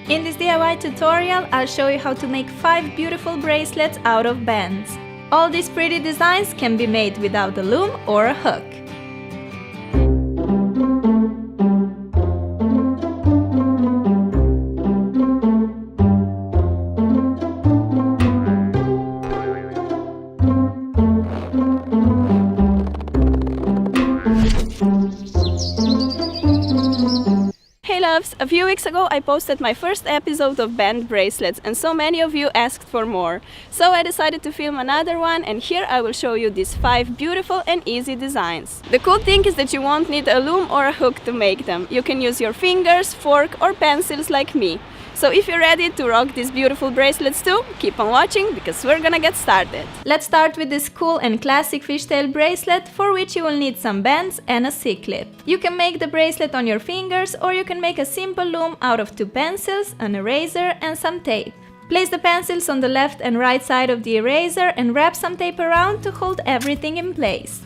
In this DIY tutorial, I'll show you how to make 5 beautiful bracelets out of bands. All these pretty designs can be made without a loom or a hook. Hey loves! A few weeks ago I posted my first episode of band bracelets and so many of you asked for more. So I decided to film another one, and here I will show you these 5 beautiful and easy designs. The cool thing is that you won't need a loom or a hook to make them. You can use your fingers, fork or pencils like me. So if you're ready to rock these beautiful bracelets too, keep on watching because we're gonna get started. Let's start with this cool and classic fishtail bracelet, for which you will need some bands and a C-clip. You can make the bracelet on your fingers, or you can make a simple loom out of 2 pencils, an eraser and some tape. Place the pencils on the left and right side of the eraser and wrap some tape around to hold everything in place.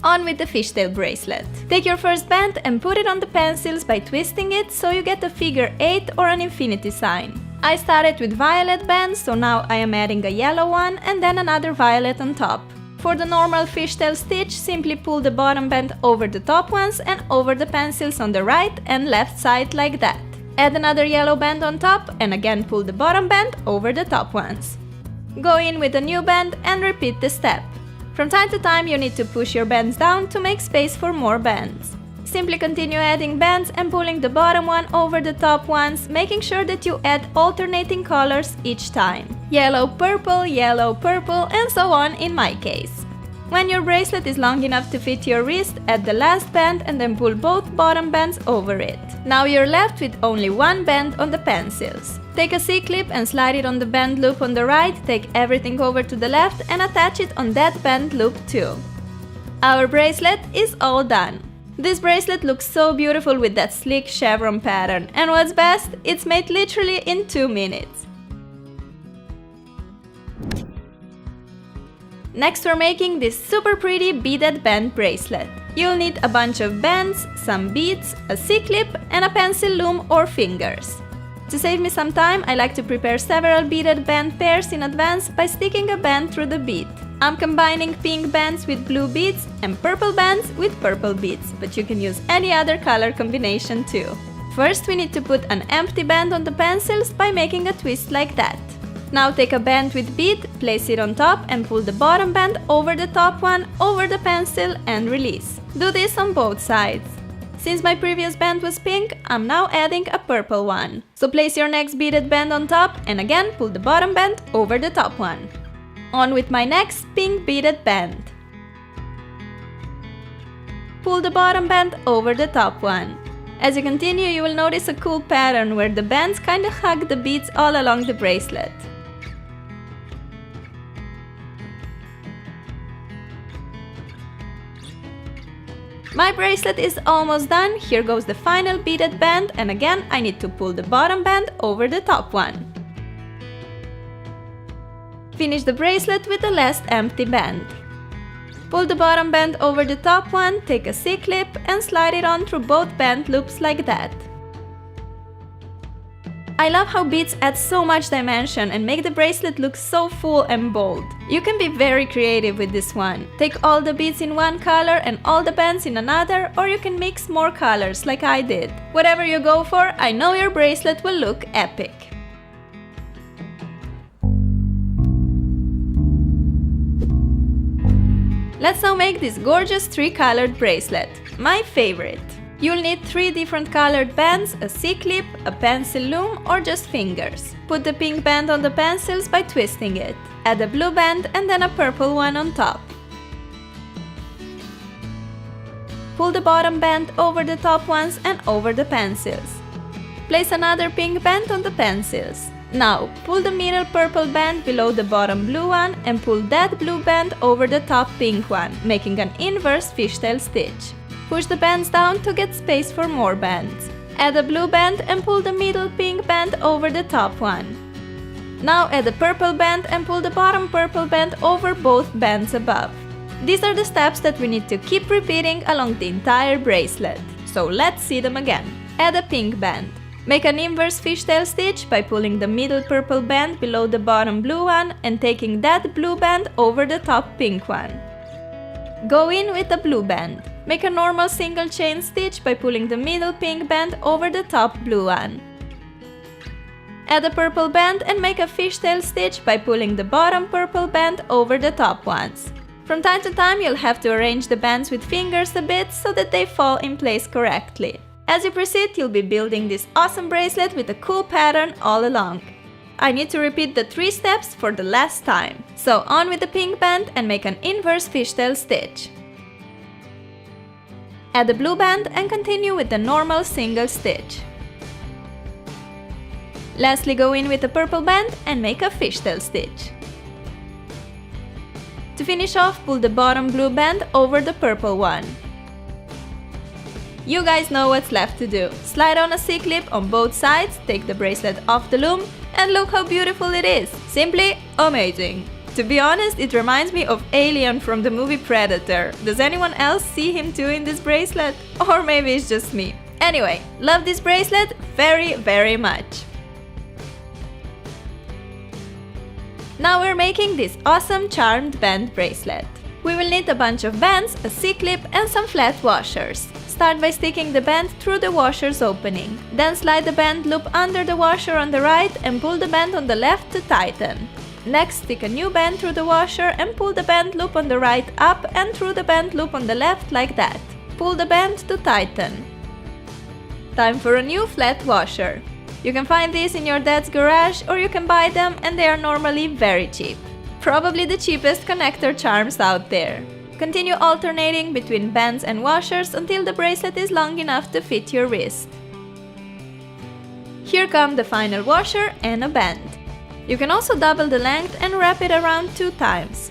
On with the fishtail bracelet. Take your first band and put it on the pencils by twisting it so you get a figure 8 or an infinity sign. I started with violet bands, so now I am adding a yellow one and then another violet on top. For the normal fishtail stitch, simply pull the bottom band over the top ones and over the pencils on the right and left side like that. Add another yellow band on top and again pull the bottom band over the top ones. Go in with a new band and repeat the step. From time to time you need to push your bands down to make space for more bands. Simply continue adding bands and pulling the bottom one over the top ones, making sure that you add alternating colors each time. Yellow, purple, and so on in my case. When your bracelet is long enough to fit your wrist, add the last band and then pull both bottom bands over it. Now you're left with only one band on the pencils. Take a C-clip and slide it on the band loop on the right, take everything over to the left and attach it on that band loop too. Our bracelet is all done. This bracelet looks so beautiful with that sleek chevron pattern, and what's best, it's made literally in 2 minutes. Next we're making this super pretty beaded band bracelet. You'll need a bunch of bands, some beads, a C-clip and a pencil loom or fingers. To save me some time, I like to prepare several beaded band pairs in advance by sticking a band through the bead. I'm combining pink bands with blue beads and purple bands with purple beads, but you can use any other color combination too. First we need to put an empty band on the pencils by making a twist like that. Now take a band with bead, place it on top and pull the bottom band over the top one, over the pencil and release. Do this on both sides. Since my previous band was pink, I'm now adding a purple one. So place your next beaded band on top and again pull the bottom band over the top one. On with my next pink beaded band. Pull the bottom band over the top one. As you continue, you will notice a cool pattern where the bands kinda hug the beads all along the bracelet. My bracelet is almost done. Here goes the final beaded band, and again I need to pull the bottom band over the top one. Finish the bracelet with the last empty band. Pull the bottom band over the top one, take a C-clip and slide it on through both band loops like that. I love how beads add so much dimension and make the bracelet look so full and bold. You can be very creative with this one. Take all the beads in one color and all the bands in another, or you can mix more colors like I did. Whatever you go for, I know your bracelet will look epic. Let's now make this gorgeous 3-colored bracelet, my favorite. You'll need 3 different colored bands, a C-clip, a pencil loom or just fingers. Put the pink band on the pencils by twisting it. Add a blue band and then a purple one on top. Pull the bottom band over the top ones and over the pencils. Place another pink band on the pencils. Now, pull the middle purple band below the bottom blue one and pull that blue band over the top pink one, making an inverse fishtail stitch. Push the bands down to get space for more bands. Add a blue band and pull the middle pink band over the top one. Now add a purple band and pull the bottom purple band over both bands above. These are the steps that we need to keep repeating along the entire bracelet. So let's see them again. Add a pink band. Make an inverse fishtail stitch by pulling the middle purple band below the bottom blue one and taking that blue band over the top pink one. Go in with the blue band. Make a normal single chain stitch by pulling the middle pink band over the top blue one. Add a purple band and make a fishtail stitch by pulling the bottom purple band over the top ones. From time to time you'll have to arrange the bands with fingers a bit so that they fall in place correctly. As you proceed, you'll be building this awesome bracelet with a cool pattern all along. I need to repeat the 3 steps for the last time. So on with the pink band and make an inverse fishtail stitch. Add the blue band and continue with the normal single stitch. Lastly, go in with the purple band and make a fishtail stitch. To finish off, pull the bottom blue band over the purple one. You guys know what's left to do. Slide on a C-clip on both sides, take the bracelet off the loom, and look how beautiful it is! Simply amazing! To be honest, it reminds me of Alien from the movie Predator. Does anyone else see him too in this bracelet? Or maybe it's just me. Anyway, love this bracelet very, very much! Now we're making this awesome charmed band bracelet. We will need a bunch of bands, a C-clip and some flat washers. Start by sticking the band through the washer's opening. Then slide the band loop under the washer on the right and pull the band on the left to tighten. Next, stick a new band through the washer and pull the band loop on the right up and through the band loop on the left like that. Pull the band to tighten. Time for a new flat washer. You can find these in your dad's garage or you can buy them and they are normally very cheap. Probably the cheapest connector charms out there. Continue alternating between bands and washers until the bracelet is long enough to fit your wrist. Here come the final washer and a band. You can also double the length and wrap it around 2 times.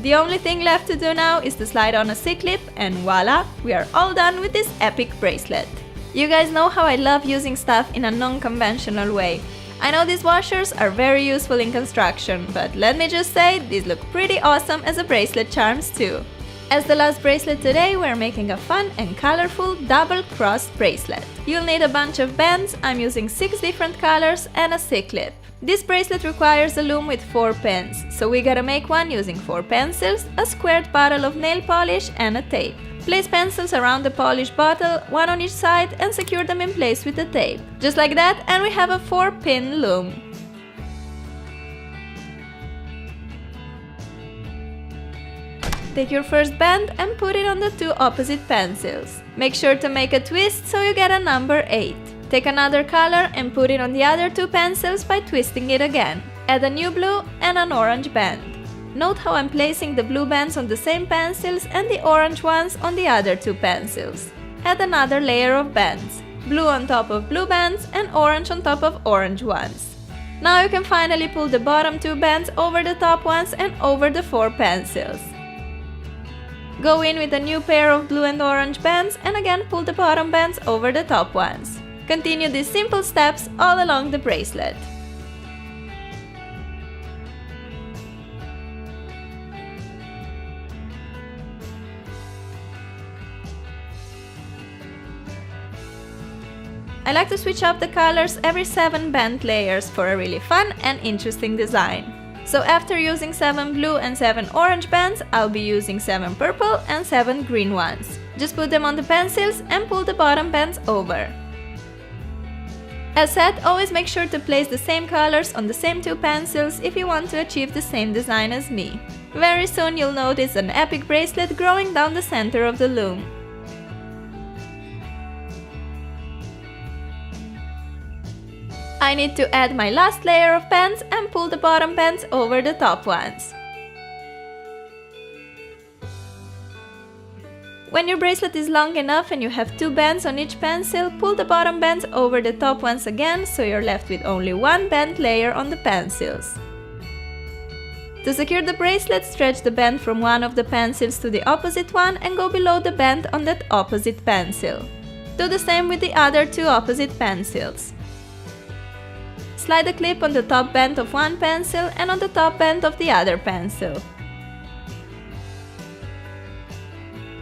The only thing left to do now is to slide on a C-clip and voila, we are all done with this epic bracelet. You guys know how I love using stuff in a non-conventional way. I know these washers are very useful in construction, but let me just say, these look pretty awesome as a bracelet charms too. As the last bracelet today, we're making a fun and colorful double-crossed bracelet. You'll need a bunch of bands, I'm using 6 different colors, and a C-clip. This bracelet requires a loom with 4 pins, so we gotta make one using 4 pencils, a squared bottle of nail polish and a tape. Place pencils around the polished bottle, 1 on each side, and secure them in place with the tape. Just like that, and we have a 4-pin loom. Take your first band and put it on the 2 opposite pencils. Make sure to make a twist so you get a number 8. Take another color and put it on the other 2 pencils by twisting it again. Add a new blue and an orange band. Note how I'm placing the blue bands on the same pencils and the orange ones on the other 2 pencils. Add another layer of bands. Blue on top of blue bands and orange on top of orange ones. Now you can finally pull the bottom 2 bands over the top ones and over the 4 pencils. Go in with a new pair of blue and orange bands and again pull the bottom bands over the top ones. Continue these simple steps all along the bracelet. I like to switch up the colors every 7 band layers for a really fun and interesting design. So after using 7 blue and 7 orange bands, I'll be using 7 purple and 7 green ones. Just put them on the pencils and pull the bottom bands over. As said, always make sure to place the same colors on the same 2 pencils if you want to achieve the same design as me. Very soon you'll notice an epic bracelet growing down the center of the loom. I need to add my last layer of bands and pull the bottom bands over the top ones. When your bracelet is long enough and you have 2 bands on each pencil, pull the bottom bands over the top ones again so you're left with only 1 band layer on the pencils. To secure the bracelet, stretch the band from one of the pencils to the opposite one and go below the band on that opposite pencil. Do the same with the other 2 opposite pencils. Slide the clip on the top band of one pencil and on the top band of the other pencil.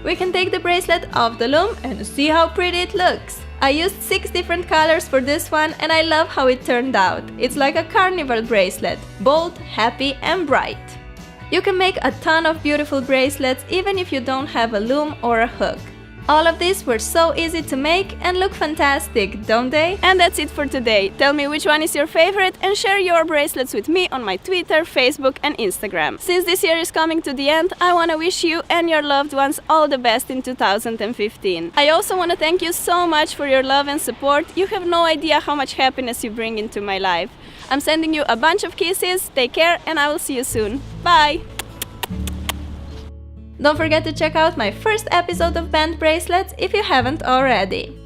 We can take the bracelet off the loom and see how pretty it looks. I used 6 different colors for this one and I love how it turned out. It's like a carnival bracelet, bold, happy and bright. You can make a ton of beautiful bracelets even if you don't have a loom or a hook. All of these were so easy to make and look fantastic, don't they? And that's it for today. Tell me which one is your favorite and share your bracelets with me on my Twitter, Facebook and Instagram. Since this year is coming to the end, I want to wish you and your loved ones all the best in 2015. I also want to thank you so much for your love and support. You have no idea how much happiness you bring into my life. I'm sending you a bunch of kisses, take care and I will see you soon. Bye! Don't forget to check out my first episode of band bracelets if you haven't already.